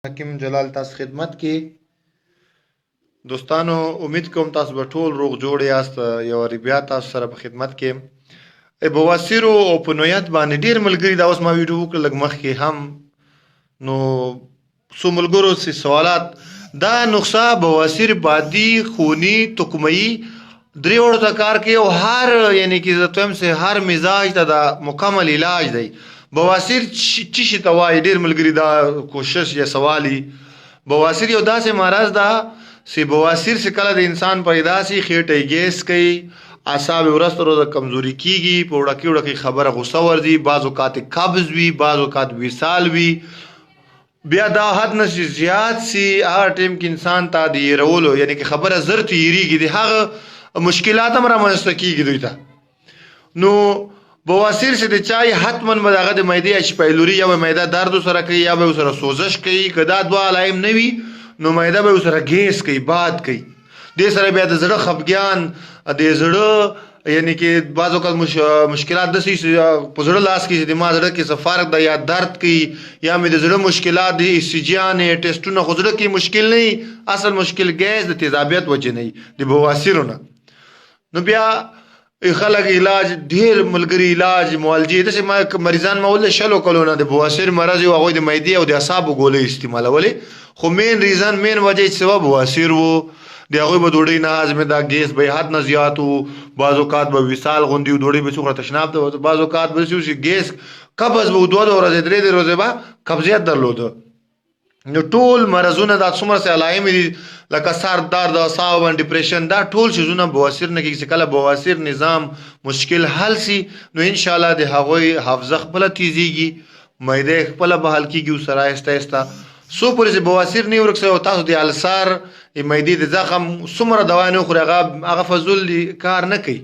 حکیم جلال تاسو خدمت کې دوستانو امید کوم تاسو به ټول روغ جوړ یاست. یو واری بیا تاسو سره په خدمت کې بواسیر او په نویت باندې ډیر ملګری دا اوس ما ویډیو وکړ لږ مخکې هم نو څو ملګرو سي سوالات دا نقصه بواسیر بادي خونی تکمئی درې وړو ته کار کوي او هر یعنی کې زه تویم سه هر مزاج ته دا مکمل علاج دی. بواسیر چی شي ته وایي ډېر ملګري دا کوشش یا سوالي بواسیر یو داسې مرض ده چې بواسیر چې کله د انسان پیدا سي خېټه ګیس کوي اعصاب ورځ تر ورځې کمزوري کیږي په وړکې خبره غوسه ورځي بعض اوقات قبض وي بعض اوقات وصال وي بیا دا حد نشي زیات سي هغه ټیم کې انسان ته د یېرولو یعنی کې خبره زر تیریږي د هغه مشکلات هم رامنځته کیږي دوی ته نو بواسیر چې د چای حتما به دغه د معدې اچ پیلوري یا معده درد سره کوي یا به سره سوزش کوي کدا دوا علائم نه وي نو معده به سره ګیس کوي باد کوي د سره بیا د زړه خپګان د زړه یعنی کې بعض اوقات مشکلات د سې په زړه لاس کې د ما زړه کې سفارت د یا درد کوي یا مې د زړه مشکلات د سیجان ټیسټونه خو زړه کې مشکل نه اصل مشکل ګیس د تیزابیت وجه نه د بواسیرونه نو بیا خلک علاج ډیر ملګری علاج معالجه د چې مریضان مول شلو کلونه د بواسیر مرض او هغه د معدې او د اعصاب ګولې استعمالولې خو مین ریزن مین وجه چې سبب بواسیر وو د هغه په ډوډۍ نه هضم دا ګیس به حد نه زیات وو بعض اوقات به وصال غوندي ډوډۍ به څوخه تشناب ته بعض اوقات به شي ګیس قبض به دوه ورځې درې ورځې به قبضیت درلوده نو ټول مرزونه د څومره سه علائم دي لکه سر درد اعصاب باندې ډیپریشن دا ټول شیزونه بواسیر نه کیږي کله بواسیر نظام مشکل حل سي نو ان شاء الله د هغوی حافظه خپل تیزيږي معده خپل به حل کیږي سره آهسته آهسته سو پرې بواسیر نه ورکسه او تاسو د السر معده د زخم څومره دوا نه خوري هغه فزول کار نه کوي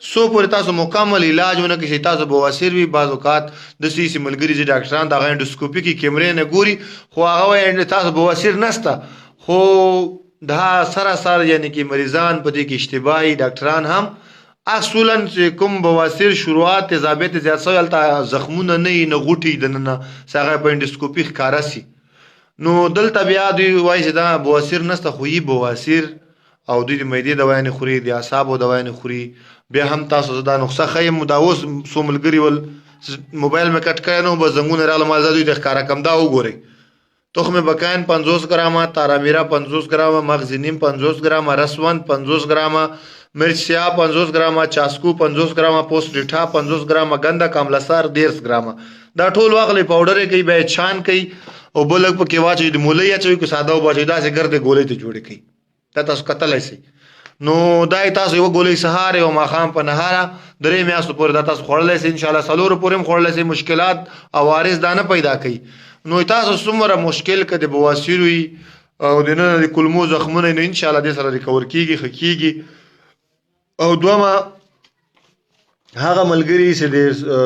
سو پرې تاسو مکمل علاج ونه کوي تاسو بواسیر وي بعض اوقات د سیسي ملګری چې ډاکټران د اندوسکوپي کې کیمرې نه ګوري خو هغه تاسو بواسیر نسته خو دا سره یعنی کې مریضان په دې کې اشتباهي ډاکټران هم اصولا چې کوم بواسیر شروعات تیزابیت زیات سوال ته زخمونه نه غوټي د نه څنګه په اندوسکوپي ښکارا سي نو دلته بیا دوی وایي چې دا بواسیر نسته خو یې بواسیر او دوی د معدې دوا نه خوري د اعصابو دوا نه خوري بیا هم تاسو دا نقصه خیم مداوس سو ملګری ول موبایل مې کټ کړی نو به زنګونه رااله ما زادوی د ښکارا کم دا وګورئ تخم بکاین 50 گرامه تارامیرا 50 گرامه مغز نیم 50 گرامه رسوند 50 گرامه مرچ سیاه 50 گرامه چاسکو 50 گرامه پوست ریټا 50 گرامه ګنده کاملسار 10 گرامه دا ټول واغلی پاوډر کوي به چان کوي او بلک په کې واچي د مولای اچوي کو ساده او بچي دا څنګه ګرځي ګولې ته جوړ کوي دا تاسو کتلای شي نو دای تاسو یو ګولې سهار او ماخام په نهاره درې میاشتو پورې دا تاسو خورلای شئ ان شاء الله سلور پورې خورلای شئ مشکلات عوارض دانه پیدا کوي نو تاسو څومره مشکل کده بواسیر وي او د نه د کلمو زخمونه نه ان شاء الله د سره ریکور کیږي خکېږي او دوما هغه ملګری چې د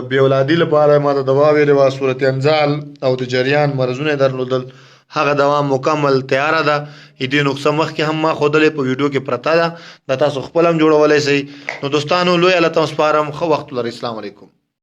بی اولادی لپاره ما د دوا ویلې وا صورت انزال او د جریان مرزونه درلودل هغه دوا مکمل تیار ده دې نقصه مخکې هم ما خودلې په ویډیو کې پرتا ده د تاسو خپل هم جوړولای شئ نو دوستانو لوی الله تاسو سپارم خو وخت لري. السلام علیکم.